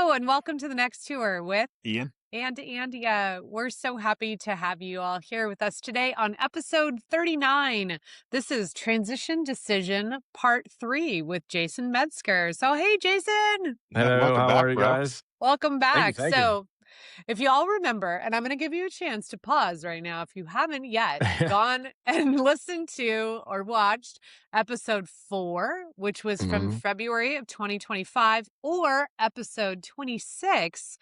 Hello, and welcome to the next tour with Ian? and Andia. We're so happy to have you all here with us today on episode 39. This is Transition Decision Part 3 with Jason Medsger. So, hey, Jason, Yeah, Hello, welcome how back, are you bro. guys? welcome Thank you, back. thank you. So, if you all remember, and I'm going to give you a chance to pause right now if you haven't yet gone and listened to or watched episode 4, which was from Mhm. February of 2025, or episode 26,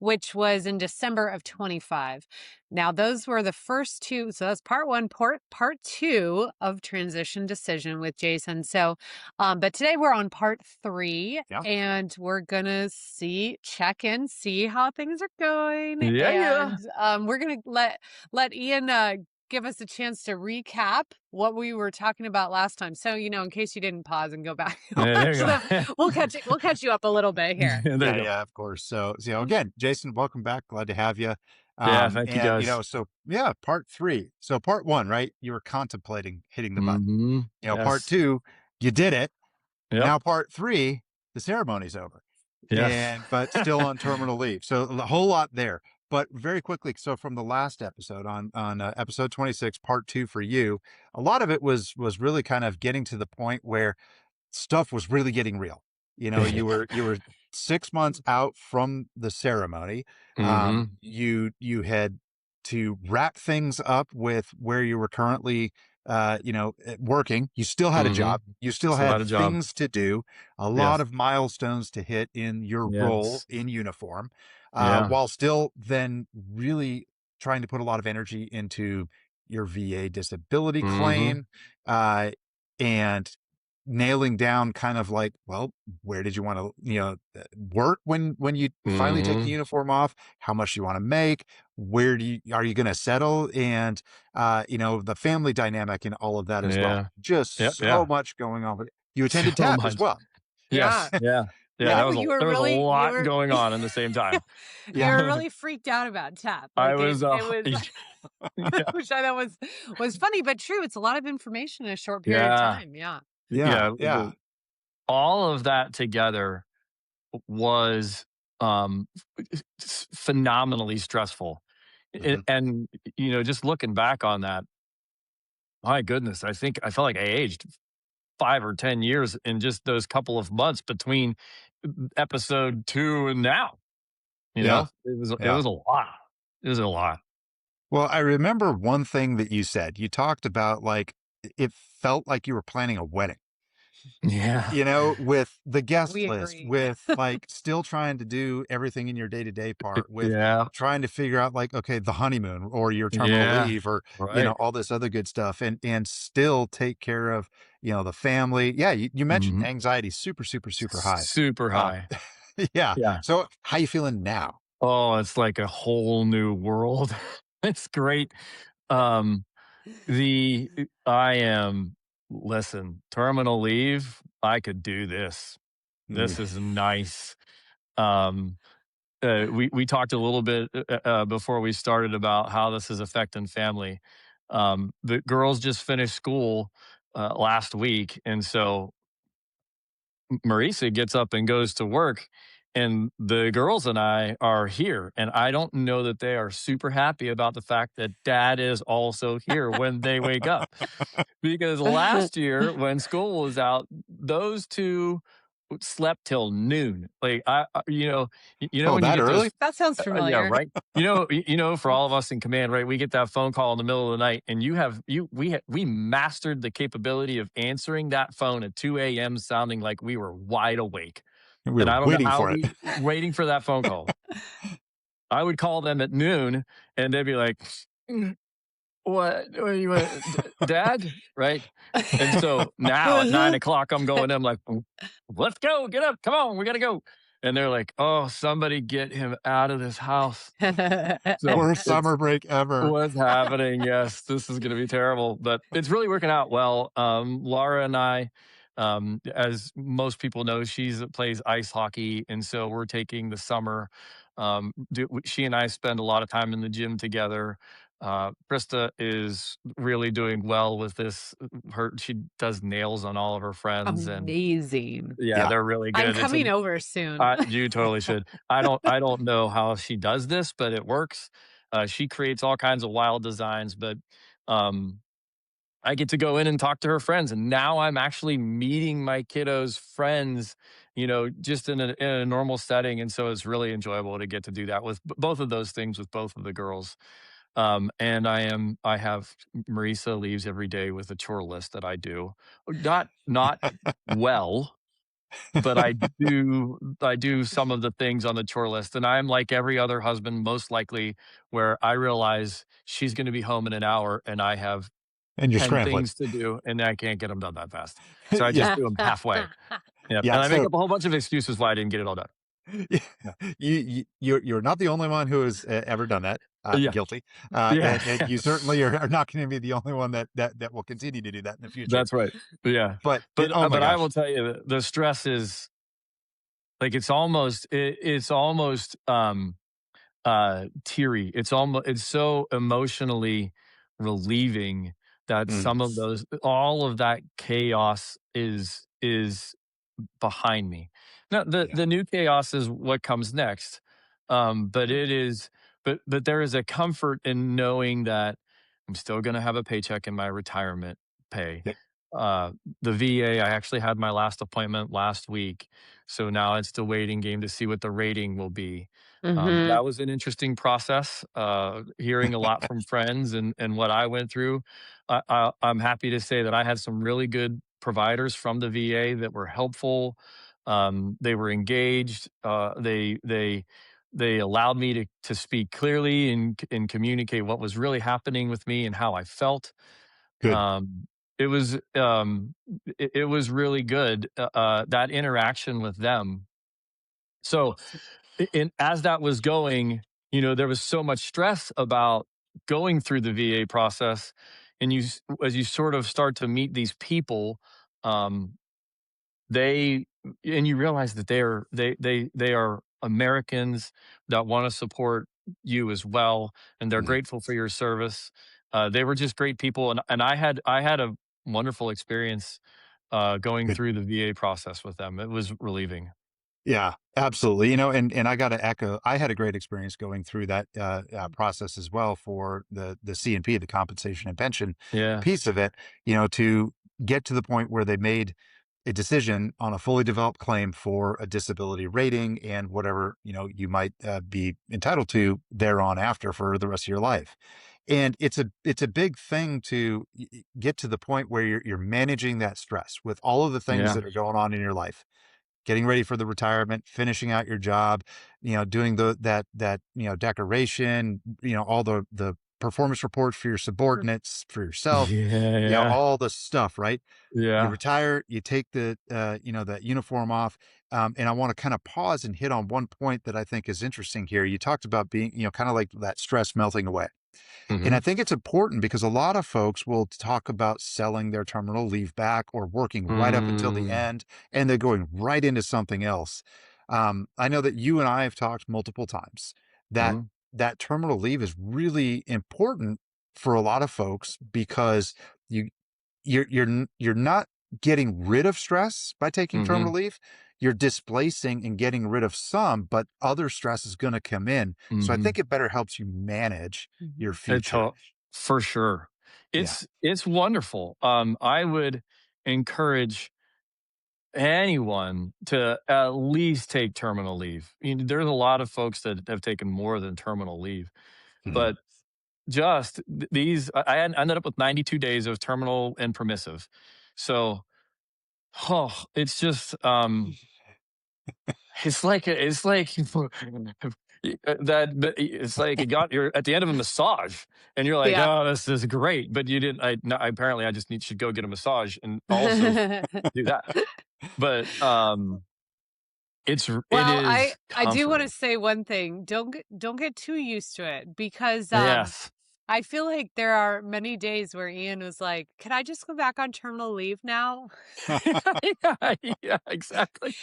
which was in December of 25. Now, those were the first two. So that's part 1, part 2 of Transition Decision with Jason. So, but today we're on part 3, Yeah. and we're gonna check in, see how things are going, Yeah. and we're gonna let Ian give us a chance to recap what we were talking about last time. So, in case you didn't pause and go back and Yeah, there watch you them, go. we'll catch you up a little bit here. There Yeah, you go. yeah, of course. So again, Jason, welcome back. Glad to have you. Yeah, thank you, And guys. so yeah, part 3. So part 1, right? You were contemplating hitting the button. Mhm. Part Yes. 2, you did it. Yep. Now part 3, the ceremony's over. Yes. But still on terminal leave. So a whole lot there. But very quickly, so from the last episode on episode 26, part 2 for you, a lot of it was really kind of getting to the point where stuff was really getting real. You were 6 months out from the ceremony. Mhm. You had to wrap things up with where you were currently, working. You still had a Mhm. job. You still Still had had a job. things to do, a lot Yes. of milestones to hit in your role Yes. in uniform, Yeah. while still then really trying to put a lot of energy into your VA disability Mhm. claim, uh, and nailing down kind of like, well, where did you want to, work when you finally take the Mhm. uniform off? How much you want to make? Where are you going to settle? And, the family dynamic and all of that as well. Yeah. Yep, Just so yeah. much going on. You attended So TAP as much. well. Yeah. Yes. Yeah. Yeah, Yeah. that Yeah, was you a were there was a really you lot were going on in the same time. you Yeah. were really freaked out about TAP. I Like it was, it was yeah. which I know was funny but true. It's a lot of information in a short period of Yeah. time. Yeah. Yeah. Yeah, Yeah. all of that together was phenomenally stressful. Mhm. And just looking back on that, my goodness, I think I felt like I aged 5 or 10 years in just those couple of months between episode 2 and now. Yeah. It Yeah. was a lot. It was a lot. Well, I remember one thing that you said. You talked about like it felt like you were planning a wedding. Yeah. With the guest We list, agree. with like still trying to do everything in your day-to-day part, with Yeah. trying to figure out like, okay, the honeymoon or your terminal Yeah. leave or, Right. all this other good stuff and still take care of, the family. Yeah. You mentioned Mhm. anxiety, super, super, super high. Super Uh, high. yeah. Yeah. So how you feeling now? Oh, it's like a whole new world. It's great. Um, the I am listen, terminal leave, I could do this. Mm, This is nice. Um, we talked a little bit before we started about how this is affecting family. The girls just finished school last week, and so Marisa gets up and goes to work, and the girls and I are here. And I don't know that they are super happy about the fact that dad is also here when they wake up. Because last year, when school was out, those two slept till noon. Like Oh, when you that get those, early? That sounds yeah, familiar. right. For all of us in command, right, we get that phone call in the middle of the night, and we mastered the capability of answering that phone at 2 a.m. sounding like we were wide awake. We And were I don't know waiting how for it. we waiting for that phone call. I would call them at noon, and they'd be like, what you want, dad? Right? And so now at 9 o'clock, I'm going, I'm like, let's go, get up, come on, we gotta go. And they're like, oh, somebody get him out of this house. So Worst it's summer break ever. what's happening. Yes, this is gonna be terrible, but it's really working out well. Laura and I, as most people know, she plays ice hockey, and so we're taking the summer. She and I spend a lot of time in the gym together. Krista is really doing well with this. She does nails on all of her friends, and Amazing. yeah, Yeah. they're really I'm good. coming over soon. You totally should. I don't know how she does this, but it works. She creates all kinds of wild designs, but um, I get to go in and talk to her friends, and now I'm actually meeting my kiddos' friends, just in a normal setting, and so it's really enjoyable to get to do that with both of those things with both of the girls. And I have Marisa leaves every day with a chore list that I do, not well, but I do some of the things on the chore list, and I'm like every other husband, most likely, where I realize she's going to be home in an hour, and I have And you're 10 scrambling. things to do, and I can't get them done that fast. So I Yeah. just do them halfway. Yep, Yeah. and I make So up a whole bunch of excuses why I didn't get it all done. yeah, Yeah. you're not the only one who has ever done that. Yeah. Guilty. Yeah. And you certainly are not going to be the only one that will continue to do that in the future. That's right. Yeah. But But oh my but I will gosh, tell you the stress is like it's almost teary. It's so emotionally relieving that mm, all of that chaos is behind me. Now, yeah, the new chaos is what comes next. But it is but there is a comfort in knowing that I'm still going to have a paycheck in my retirement pay. yeah, Uh, the VA, I actually had my last appointment last week, so now it's the waiting game to see what the rating will be. Hmm. That was an interesting process. Hearing a lot from friends and what I went through. I'm happy to say that I had some really good providers from the VA that were helpful. They were engaged. They allowed me to speak clearly and communicate what was really happening with me and how I felt. good, Um, it was really good, that interaction with them. So, and as that was going, there was so much stress about going through the VA process, and as you sort of start to meet these people, um, they and you realize that they are Americans that want to support you as well, and they're mhm, grateful for your service. They were just great people, and I had a wonderful experience going good. through the VA process with them. It was relieving. Yeah, absolutely. And I got to echo. I had a great experience going through that process as well for the C&P, the compensation and pension Yeah. piece of it. To get to the point where they made a decision on a fully developed claim for a disability rating and whatever you might be entitled to thereon after for the rest of your life. And it's a big thing to get to the point where you're managing that stress with all of the things Yeah. that are going on in your life, getting ready for the retirement, finishing out your job, doing that decoration, all the performance reports for your subordinates, for yourself, Yeah, yeah, all the stuff, right? You yeah. retire, you take that uniform off. And I want to kind of pause and hit on one point that I think is interesting here. You talked about being, kind of like that stress melting away. And I Mhm, think it's important because a lot of folks will talk about selling their terminal leave back or working right up until the mm, end, and they're going right into something else. I know that you and I have talked multiple times that mhm, that terminal leave is really important for a lot of folks because you you're not getting rid of stress by taking terminal mhm, leave. You're displacing and getting rid of some, but other stress is going to come in. So I mhm. think it better helps you manage your Mhm. future. For sure. Yeah. It's wonderful. I would encourage anyone to at least take terminal leave. There's a lot of folks that have taken more than terminal leave, Mhm. but just these, ended up with 92 days of terminal and permissive. So, it's just, it's like that. It's like you're at the end of a massage, and you're like, Yeah. "Oh, this is great," but you didn't. No, apparently, I just should go get a massage and also do that. But it Well, I is I do wanna comforting. say one thing. Don't get too used to it because, Yes. I feel like there are many days where Ian was like, "Can I just go back on terminal leave now?" Yeah, yeah, exactly.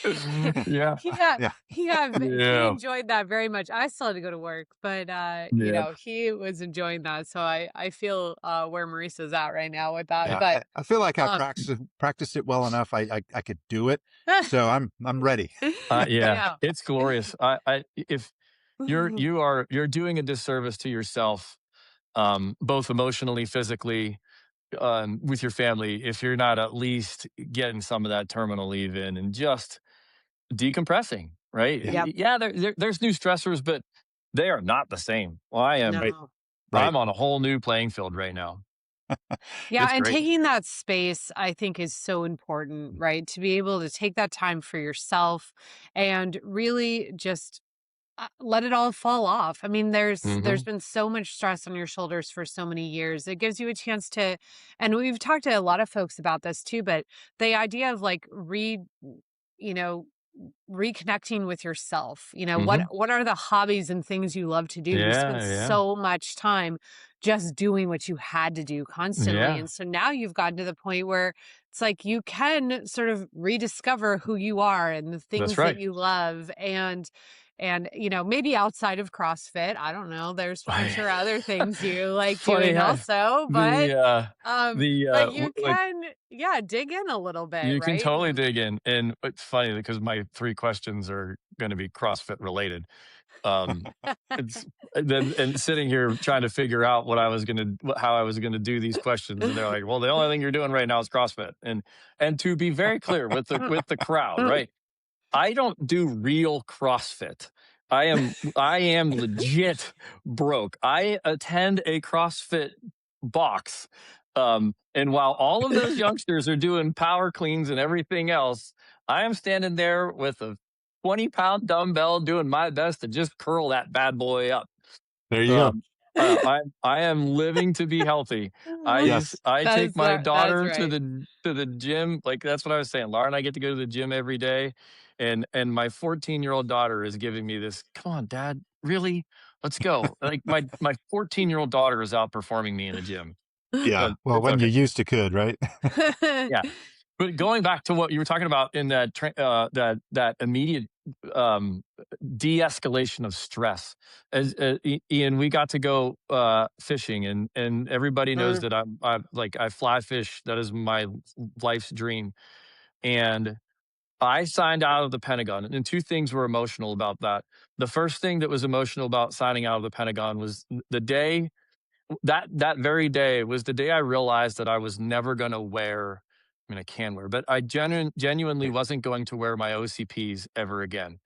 Yeah, Yeah, Yeah. he yeah, enjoyed that very much. I still had to go to work, but, yep. he was enjoying that, so I feel, where Marissa's at right now with that, Yeah. but, I feel like I um practiced it well enough. I could do it. So I'm ready. Yeah, Yeah. it's glorious. If you're doing a disservice to yourself, both emotionally, physically, with your family, if you're not at least getting some of that terminal leave in and just decompressing, right? Yeah. Yep. Yeah, there's new stressors, but they are not the same. Well, Right. No. Right. I'm on a whole new playing field right now. Yeah, It's and great. taking that space, I think, is so important, right? To be able to take that time for yourself and really just let it all fall off. I mean, there's Hmm. been so much stress on your shoulders for so many years. It gives you a chance to, and we've talked to a lot of folks about this too, but the idea of like you know, reconnecting with yourself. Hmm. What are the hobbies and things you love to do? We spend Yeah, yeah, so much time just doing what you had to do constantly. yeah. And so now you've gotten to the point where it's like you can sort of rediscover who you are and the That's things that right. you love and maybe outside of CrossFit, I don't know, I'm I, sure other things you like funny doing how also, but the uh um the but you like can, yeah, dig in a little bit, you can right? totally dig in, and it's funny because my three questions are going to be CrossFit related. Um, it's and sitting here trying to figure out how I was gonna do these questions, and they're like, "Well, the only thing you're doing right now is CrossFit." And to be very clear with the crowd, right? I don't do real CrossFit. I am legit broke. I attend a CrossFit box. And while all of those youngsters are doing power cleans and everything else, I am standing there with a 20-pound dumbbell doing my best to just curl that bad boy up. There you go. Um, I am living to be healthy. Yes. I take my That's daughter right. to the gym. Like that's what I was saying. Laura and I get to go to the gym every day, and my 14-year-old daughter is giving me this. Come on, Dad, really? Let's go. Like my 14-year-old daughter is outperforming me in the gym. Yeah. Well, It's when you okay. used to could, right? Yeah. But going back to what you were talking about in that immediate um, de-escalation of stress, as Ian, we got to go fishing, and everybody knows Mm. that I fly fish. That is my life's dream, and I signed out of the Pentagon, and two things were emotional about that. The first thing that was emotional about signing out of the Pentagon was the day that very day was the day I realized that I was never going to wear. I mean, I can wear, but I genuinely wasn't going to wear my OCPs ever again.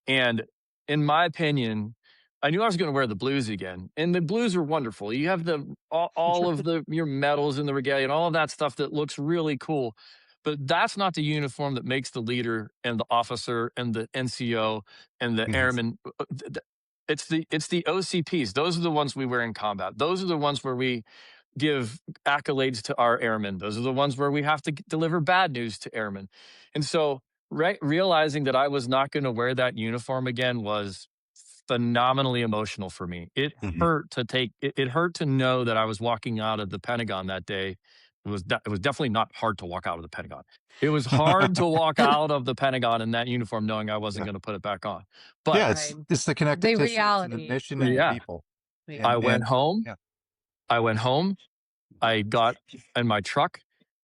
And in my opinion, I knew I was going to wear the blues again, and the blues are wonderful. You have all of your medals and the regalia and all of that stuff that looks really cool, but that's not the uniform that makes the leader and the officer and the NCO and the Mhm. airman. It's the OCPs. Those are the ones we wear in combat. Those are the ones where we give accolades to our airmen. Those are the ones where we have to deliver bad news to airmen. And so, realizing that I was not going to wear that uniform again was phenomenally emotional for me. Mhm. It hurt to know that I was walking out of the Pentagon that day. It was definitely not hard to walk out of the Pentagon. It was hard to walk out of the Pentagon in that uniform knowing I wasn't Yeah. going to put it back on. But Yeah, Right. it's the connective The tissue to the reality, mission and the right. yeah, people. Yeah. I went And home. yeah. I went home. I got in my truck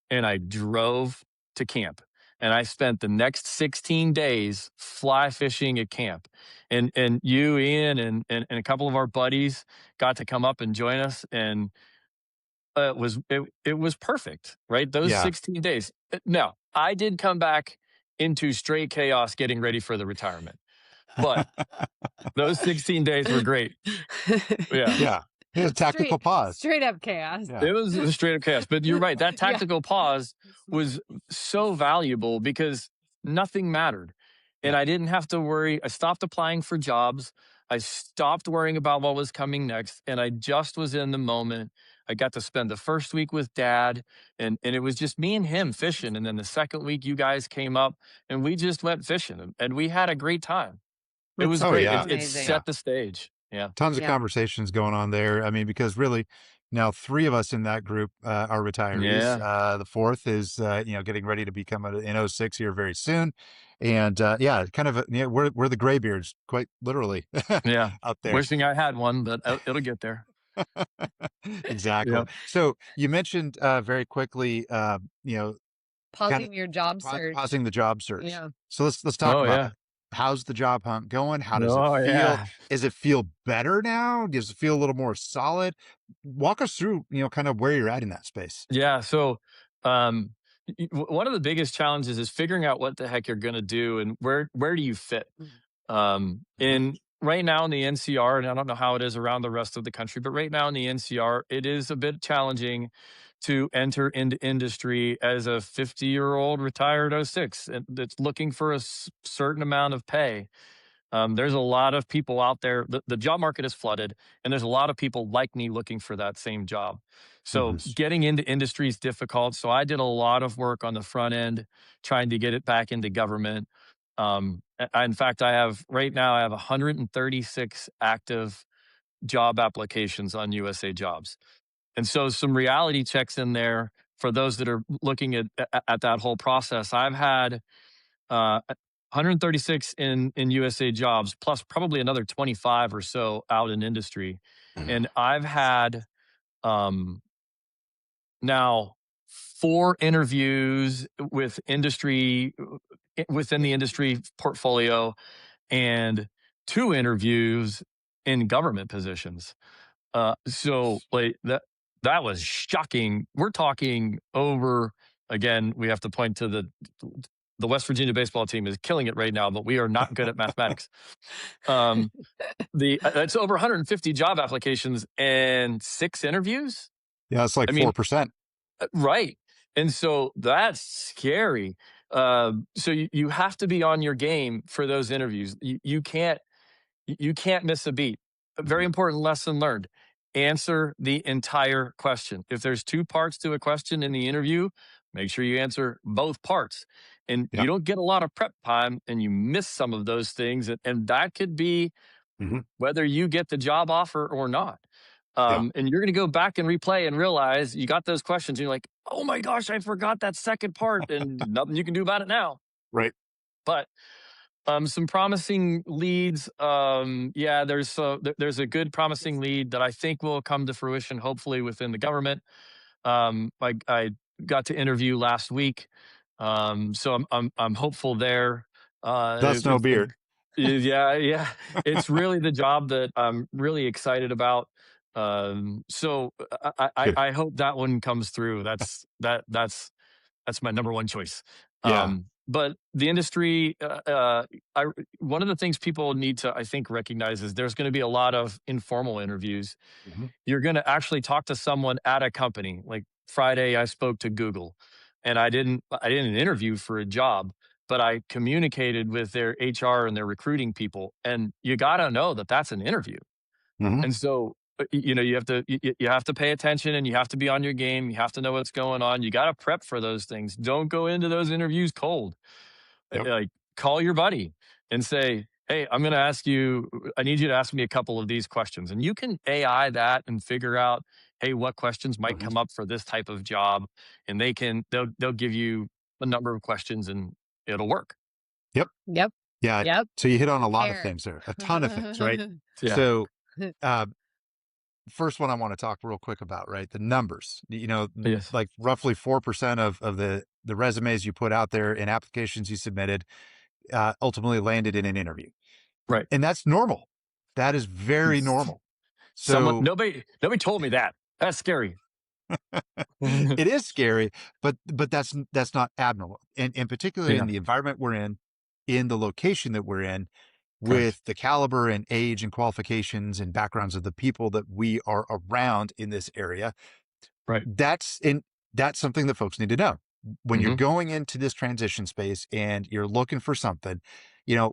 and I drove to camp. And I spent the next 16 days fly fishing at camp. And you, Ian, and a couple of our buddies got to come up and join us. And it was perfect, right? Those Yeah. 16 days. Now, I did come back into straight chaos getting ready for the retirement. But those 16 days were great. Yeah. Yeah. Here's a tactical pause. Straight up chaos. Yeah. It was straight up chaos. But you're right. That Yeah. tactical pause was so valuable because nothing mattered. And Yeah. I didn't have to worry. I stopped applying for jobs. I stopped worrying about what was coming next. And I just was in the moment. I got to spend the first week with dad, and it was just me and him fishing. And then the second week, you guys came up and we just went fishing and we had a great time. It was That's Oh great. yeah. It amazing. Yeah. set the stage. Yeah. Tons of Yeah. conversations going on there. I mean, because really now 3 of us in that group are retirees. Yeah. The fourth is, getting ready to become an '06 here very soon. And yeah, kind of, we're the graybeards, quite literally Yeah. out there. Wishing I had one, but it'll get there. Exactly. Yep. So you mentioned very quickly, kind of Pausing your job search. pausing the job search. Yeah. So let's talk Oh, about yeah. that. How's the job hunt going? How does it Oh, feel? yeah. Does it feel better now? Does it feel a little more solid? Walk us through, kind of where you're at in that space. Yeah. So, um, one of the biggest challenges is figuring out what the heck you're going to do and where do you fit. Mhm. In right now in the NCR, and I don't know how it is around the rest of the country, but right now in the NCR, it is a bit challenging to enter into industry as a 50-year-old retired '06 and that's looking for a certain amount of pay. There's a lot of people out there. The job market is flooded, and there's a lot of people like me looking for that same job. So Mhm. getting into industry is difficult. So I did a lot of work on the front end, trying to get it back into government. In fact, I have right now I have 136 active job applications on USA Jobs, and so some reality checks in there for those that are looking at that whole process. I've had 136 in USA Jobs, plus probably another 25 or so out in industry. And I've had um, now 4 interviews with industry within the industry portfolio and 2 interviews in government positions. So like that was shocking. We're talking over again. We have to point to the West Virginia baseball team is killing it right now, but we are not good at mathematics. Um, the It's over 150 job applications and 6 interviews. Yeah, it's like I mean, 4%. right. And so that's scary. So you have to be on your game for those interviews. You can't miss a beat. A very Mhm. important lesson learned. Answer the entire question. If there's 2 parts to a question in the interview, make sure you answer both parts. And Yeah. you don't get a lot of prep time and you miss some of those things. And that could be Mhm. whether you get the job offer or not. Yeah. And you're going to go back and replay and realize you got those questions. And you're like, oh my gosh, I forgot that second part and nothing you can do about it now. Right. But some promising leads. Yeah, there's a good promising lead that I think will come to fruition, hopefully within the government. I got to interview last week, so I'm hopeful there. That's no It's a, beard. yeah, yeah, it's really the job that I'm really excited about. So Good. I hope that one comes through. That's my number one choice. Yeah. But the industry, I, one of the things people need to, I think, recognize is there's going to be a lot of informal interviews. Mhm. You're going to actually talk to someone at a company. Like Friday, I spoke to Google, and I didn't interview for a job, but I communicated with their HR and their recruiting people. And you got to know that that's an interview. Mhm. And so, you have to pay attention and you have to be on your game. You have to know what's going on. You got to prep for those things. Don't go into those interviews cold. Yep. Like call your buddy and say, "Hey, I'm going to ask you. I need you to ask me a couple of these questions." And you can AI that and figure out, hey, what questions might Mhm. come up for this type of job, and they'll give you a number of questions and it'll work. Yep. Yep. Yeah. Yep. So you hit on a lot of Prepare. things there, a ton of things, right? Yeah. So, uh, first one I want to talk real quick about, right? The numbers, Yes. like roughly 4% of the resumes you put out there and applications you submitted, ultimately landed in an interview. Right. And that's normal. That is very normal. Someone So nobody told me that. That's scary. it is scary, but that's not abnormal. And particularly in Yeah. the environment we're in the location that we're in, Correct. with the caliber and age and qualifications and backgrounds of the people that we are around in this area, Right. that's in that's something that folks need to know. When you're Hmm. going into this transition space and you're looking for something,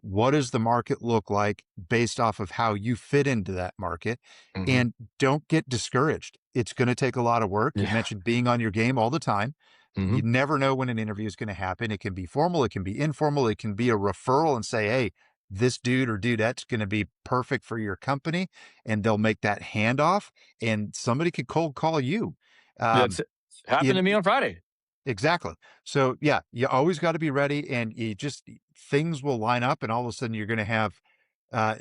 what does the market look like based off of how you fit into that market? Hmm. And don't get discouraged. It's going to take a lot of work. You Yeah. mentioned being on your game all the time. Hmm. You never know when an interview is going to happen. It can be formal, it can be informal, it can be a referral and say, "Hey, this dude or dudette's going to be perfect for your company, and they'll make that handoff, and somebody could cold call you. That's happened to me on Friday. Exactly. So yeah, you always got to be ready, and you just things will line up, and all of a sudden you're going to have, uh,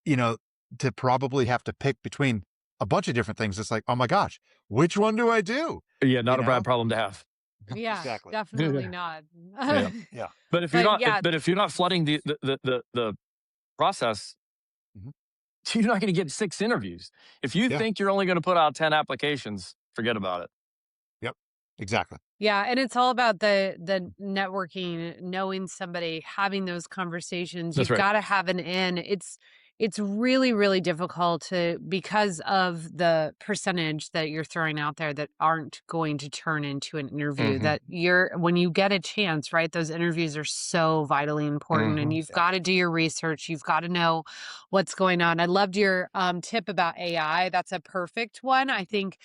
you know, to probably have to pick between a bunch of different things. It's like, oh my gosh, which one do I do? Yeah, You not a bad know, problem to have. Yeah, exactly. definitely not. Yeah. Yeah. But if you're But not, yeah, but if you're not flooding the process, Mhm. you're not going to get 6 interviews. If you Yeah. think you're only going to put out 10 applications, forget about it. Yep. Exactly. yeah, and it's all about the networking, knowing somebody, having those conversations. That's You've right. got to have an in. It's really, really difficult to because of the percentage that you're throwing out there that aren't going to turn into an interview. Hmm. That you're when you get a chance, right? Those interviews are so vitally important, and Hmm. you've Yeah. got to do your research. You've got to know what's going on. I loved your tip about AI. That's a perfect one. I think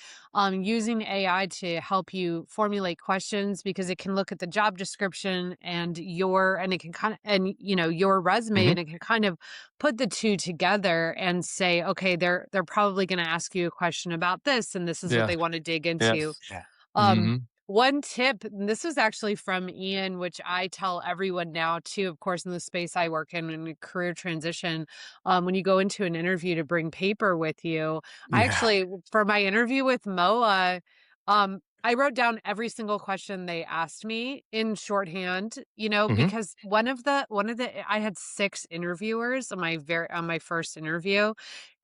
using AI to help you formulate questions because it can look at the job description and it can kind of and your resume, Hmm. and it can kind of put the two together and say, okay, they're probably going to ask you a question about this, and this is what Yeah. they want to dig into. Yes. Yeah. um, Hmm. One tip, and this was actually from Ian, which I tell everyone now too, of course, in the space I work in a career transition, when you go into an interview to bring paper with you. I Yeah. actually, for my interview with Moa, I wrote down every single question they asked me in shorthand, Hmm. because I had 6 interviewers on my first interview,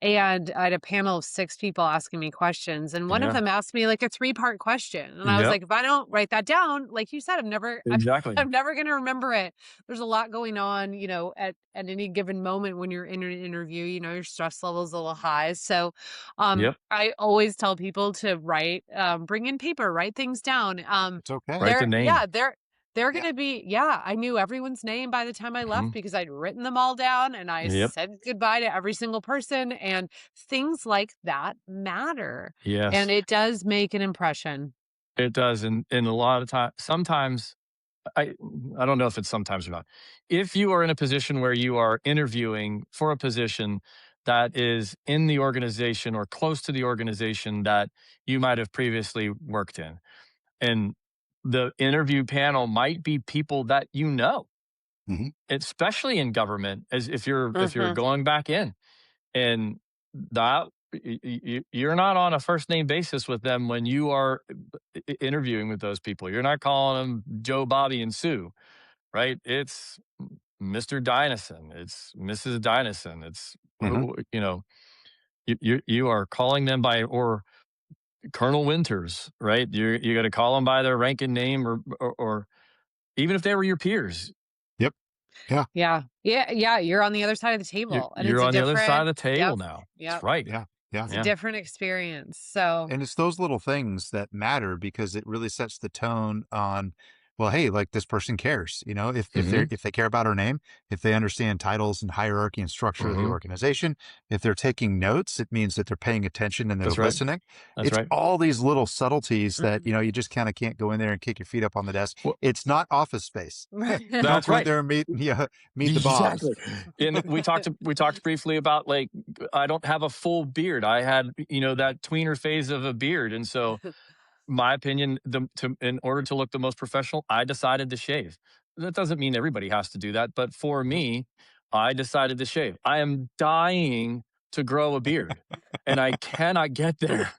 and I had a panel of 6 people asking me questions. And one of Yeah. them asked me like a 3-part question. And I was Yep. like, if I don't write that down, like you said, Exactly. I'm never going to remember it. There's a lot going on, at any given moment when you're in an interview, your stress level is a little high. So, Yep. I always tell people to bring in paper, write things down. It's okay. Write the name. They're Yeah. gonna be, yeah, I knew everyone's name by the time I left Hmm. because I'd written them all down and I Yep. said goodbye to every single person, and things like that matter. Yes, And it does make an impression. it does. And a lot of time, sometimes I I don't know if it's sometimes or not. If you are in a position where you are interviewing for a position that is in the organization or close to the organization that you might have previously worked in, and the interview panel might be people that you know, Hmm. especially in government, as if you're Mhm. going back in, and that you're not on a first name basis with them when you are interviewing with those people. You're not calling them Joe, Bobby, and Sue, right? It's Mr. Dynison. It's Mrs. Dynison. It's Hmm. you are calling them by or Colonel Winters, right? You got to call them by their rank and name, or even if they were your peers, Yep. Yeah. Yeah. Yeah, yeah, you're on the other side of the you're, table, and you're it's a on the other side different. of the table Yep. now. That's Yep. right. Yeah. Yeah. It's a Yeah. different experience. So, And it's those little things that matter because it really sets the tone on, well, hey, like this person cares, Hmm. if they care about our name, if they understand titles and hierarchy and structure of the Hmm. organization, if they're taking notes, it means that they're paying attention and they're That's right. listening. That's It's right. all these little subtleties that, mhm. you just kind of can't go in there and kick your feet up on the desk. Well, It's not office space. Don't that's go in right. there and meet, yeah, meet the Bobs. Exactly. And we talked briefly about, like, I don't have a full beard. I had, that tweener phase of a beard. And so my opinion, in order to look the most professional, I decided to shave. That doesn't mean everybody has to do that, but for Nope. me, I decided to shave. I am dying to grow a beard, and I cannot get there.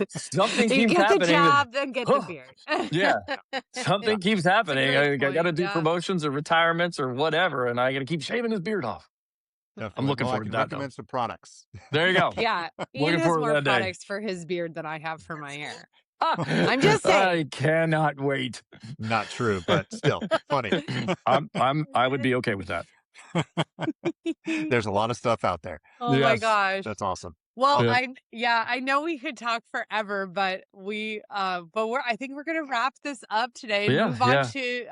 Something You keeps get the happening that, job, then get the oh, beard. yeah, Yeah. something keeps It's a happening. great I got to point. do Yeah. promotions or retirements or whatever, and I got to keep shaving his beard off. I'm Definitely. looking Well, I forward to can that, though. recommend some products. There you go. Yeah. Ian Looking has forward to more that day. products for his beard than I have for my hair. I'm just saying. I cannot wait. Not true, but still funny. I would be okay with that. There's a lot of stuff out there. Oh my Yes. gosh. That's awesome. Well, Yeah. I know we could talk forever, but I think we're gonna wrap this up today and Yeah. move on Yeah. to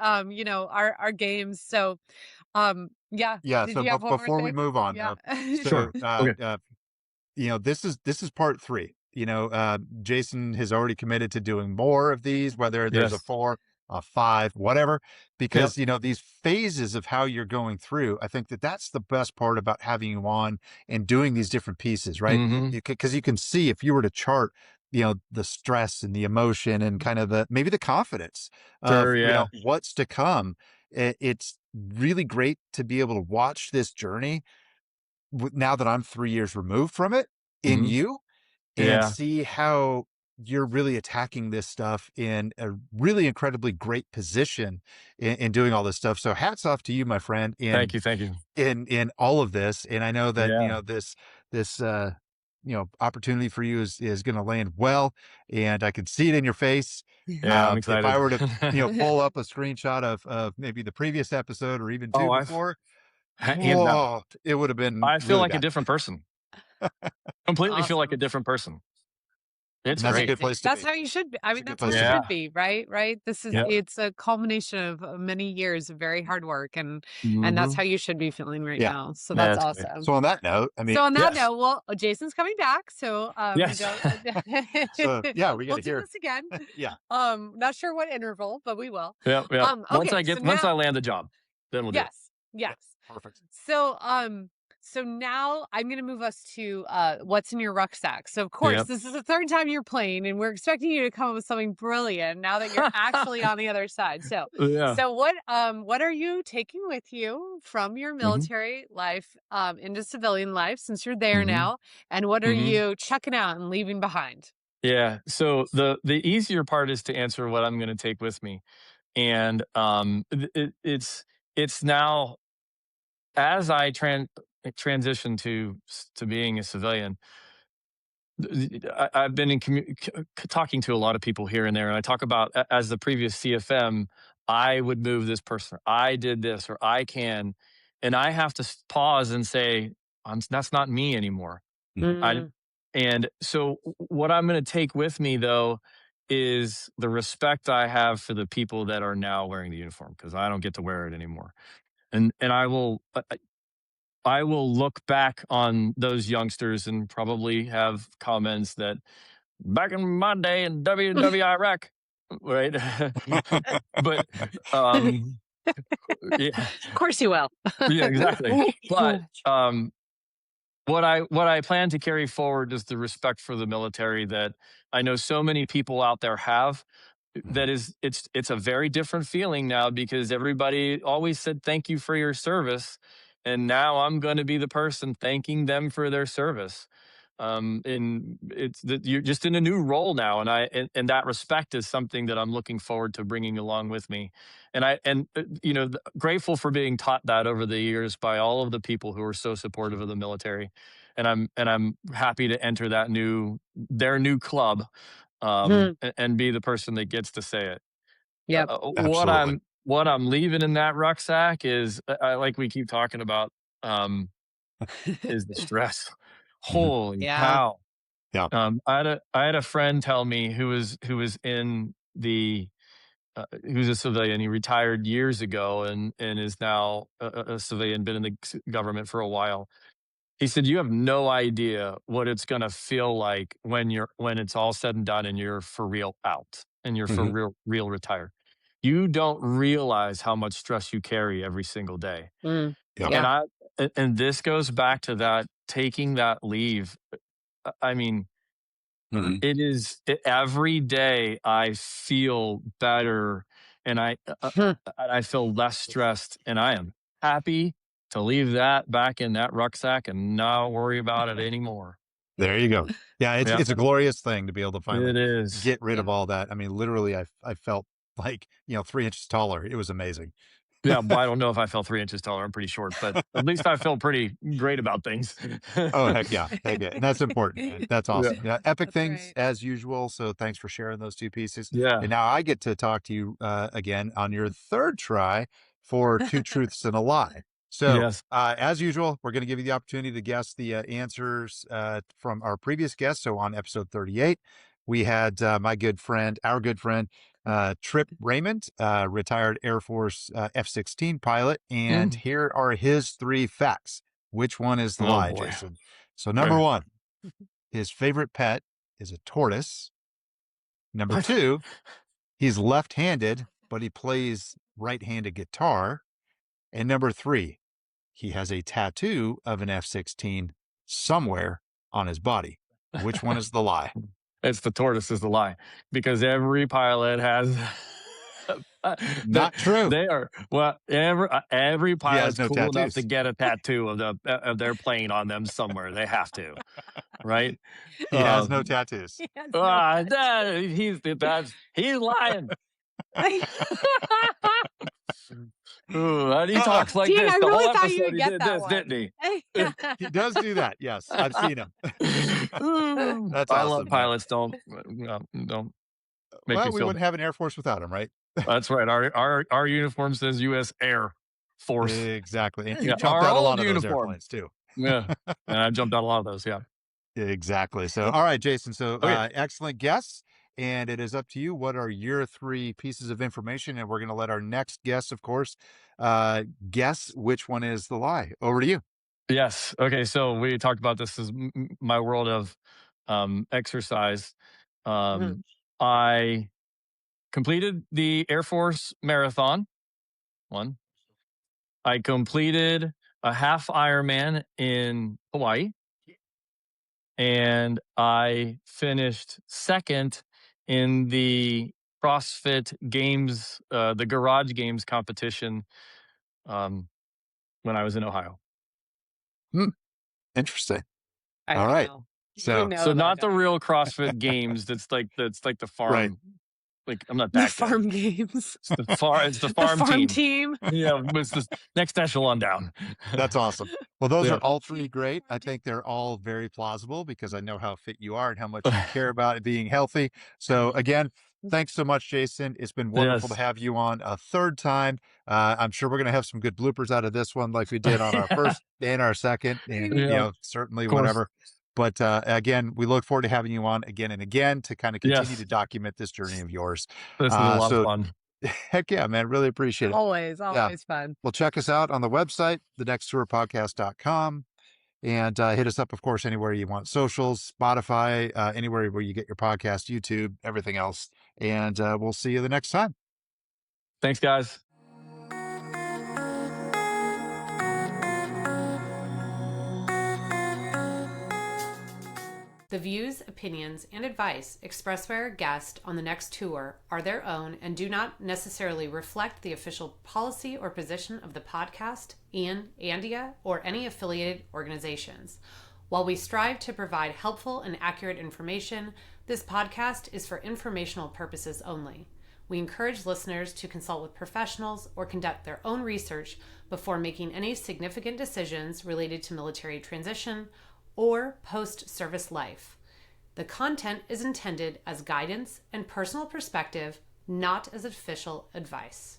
our games. So yeah. Yeah. Did So you have one more before we thing? move on, Yeah. Sure. Okay. this is part 3. Jason has already committed to doing more of these, whether there's a Yes. 4 a 5, whatever, Yep. because, these phases of how you're going through, I think that that's the best part about having you on and doing these different pieces, right? Mm-hmm. Because you can see if you were to chart, the stress and the emotion and kind of maybe the confidence Sure. of, Yeah. what's to come. It's really great to be able to watch this journey now that I'm 3 years removed from it in Mm-hmm. you, and Yeah. see how you're really attacking this stuff in a really incredibly great position in doing all this stuff. So hats off to you, my friend, Thank you. Thank you. in all of this. And I know that, Yeah. this opportunity for you is going to land well, and I can see it in your face. Yeah. I'm If excited. I were to, pull up a screenshot of maybe the previous episode or even two Oh, I've before, hands down. whoa, it would have been I feel really like a bad. different person. Completely feel like a Awesome. different person. It's And that's a great. good Amazing. place to That's be. how you should be. I It's a mean, good that's how place it to be. Yeah. should be, right? Right? Yep. It's a culmination of many years of very hard work, and that's Mm-hmm. how you should be feeling right Yeah. now. So that's That's great. awesome. So on that note, I mean, So on that Yes. note, well, Jason's coming back, so Yes. don't so yeah, we got we'll to do hear. this again. Yeah, Not sure what interval, but we will. Yep. Yep. Okay, so Once now I land the job, then we'll do it. yes, yes. perfect. So, so now I'm going to move us to what's in your rucksack. So, of course, Yep. this is the third time you're playing, and we're expecting you to come up with something brilliant now that you're actually on the other side. So, Yeah. so what are you taking with you from your Mm-hmm. military life into civilian life since you're there Mm-hmm. now, and what are Mm-hmm. you checking out and leaving behind? Yeah. So the easier part is to answer what I'm going to take with me, and it's now as I transition to being a civilian. I've been talking to a lot of people here and there, and I talk about as the previous CFM, I would move this person, I did this, or I can, and I have to pause and say, that's not me anymore. I Mm, and so what I'm going to take with me though is the respect I have for the people that are now wearing the uniform because I don't get to wear it anymore, and I will look back on those youngsters and probably have comments that back in my day in WWIREC, right? But um, yeah, of course you will. yeah, exactly. But what I plan to carry forward is the respect for the military that I know so many people out there have. Mhm. That is, it's a very different feeling now because everybody always said thank you for your service, and now I'm going to be the person thanking them for their service. And it's that you're just in a new role now, and and that respect is something that I'm looking forward to bringing along with me, and grateful for being taught that over the years by all of the people who are so supportive of the military, and I'm happy to enter their new club, and be the person that gets to say it. Yep. Absolutely. What I'm leaving in that rucksack is, like we keep talking about, um, is the stress. Mhm. Holy Yeah. cow! Yeah. I had a friend tell me who was in the he was a civilian. He retired years ago and is now a civilian. Been in the government for a while. He said, "You have no idea what it's going to feel like when it's all said and done and you're for real out and you're for Hmm. real retired. You don't realize how much stress you carry every single day." Mm, Yeah. And yeah. this goes back to that taking that leave. I mean, Hmm. every day I feel better and I feel less stressed and I am happy to leave that back in that rucksack and not worry about it anymore. There you go. Yeah, Yeah, it's a glorious thing to be able to it finally is. get rid of all that. I mean, literally, I felt like 3 inches taller. It was amazing. Yeah, well, I don't know if I fell 3 inches taller. I'm pretty short, but at least I feel pretty great about things. Oh, heck yeah, and that's important, man. That's Yeah. awesome. Yeah, epic That's things right. as usual. So thanks for sharing those two pieces. And Yeah. now I get to talk to you again on your third try for two truths and a lie. So Yes. as usual, we're going to give you the opportunity to guess the answers from our previous guests. So on episode 38, we had our good friend Trip Raymond, retired Air Force F-16 pilot, and Mm. here are his three facts. Which one is the Oh lie, boy. Jason? So number Okay. one, his favorite pet is a tortoise. Number What? two, he's left-handed. but he plays right-handed guitar. And number 3, he has a tattoo of an F-16 somewhere on his body. Which one is the lie? It's the tortoise is the lie, because every pilot has. Not true. They are every He has pilot's no cool enough to tattoos. get a tattaoo of their plane on them somewhere. They have to, right? He has no tattoos. He has no He's lying. Ooh, and he talks like Dean, this I the whole really thought you episode. would He get did that this, one. didn't he? He does do that. Yes, I've seen him. That's I awesome, love man. pilots. Don't make Well, me we feel. wouldn't have an Air Force without him, right? That's right. Our uniform says U.S. Air Force. Exactly. And you Yeah, jumped our out a lot old of those uniform. airplanes too. Yeah, and I jumped out a lot of those. Yeah. Exactly. So, all right, Jason. So, Okay. excellent guess. And it is up to you. What are your 3 pieces of information? And we're going to let our next guest, of course, guess which one is the lie. Over to you. Yes. Okay. So we talked about this as my world of exercise. Mhm. I completed the Air Force Marathon. One. I completed a half Ironman in Hawaii, and I finished second in the CrossFit Games, the Garage Games competition, when I was in Ohio. Interesting. I All right. know. You So, know So that, not the don't you? real CrossFit Games. That's like the right. farm. Like, I'm not The that good. farm games. It's the The farm farm team. team. Yeah, it's the next echelon down. That's awesome. Well, those are Yeah. all 3 great. I think they're all very plausible because I know how fit you are and how much you care about being healthy. So, again, thanks so much, Jason. It's been wonderful to Yes. have you on a 3rd time. I'm sure we're going to have some good bloopers out of this one, like we did on our first and our second, and Yeah, of certainly course. whatever. But again, we look forward to having you on again and again to kind of continue to Yes. document this journey of yours. This is a lot of So, fun. heck yeah, man, really appreciate it. Always, Yeah. always fun. Well, check us out on the website, thenexttourpodcast.com, and hit us up, of course, anywhere you want. Socials, Spotify, anywhere where you get your podcast, YouTube, everything else. And we'll see you the next time. Thanks, guys. The views, opinions, and advice expressed by our guest on the next tour are their own and do not necessarily reflect the official policy or position of the podcast, Andia, or any affiliated organizations. While we strive to provide helpful and accurate information, this podcast is for informational purposes only. We encourage listeners to consult with professionals or conduct their own research before making any significant decisions related to military transition or post-service life. The content is intended as guidance and personal perspective, not as official advice.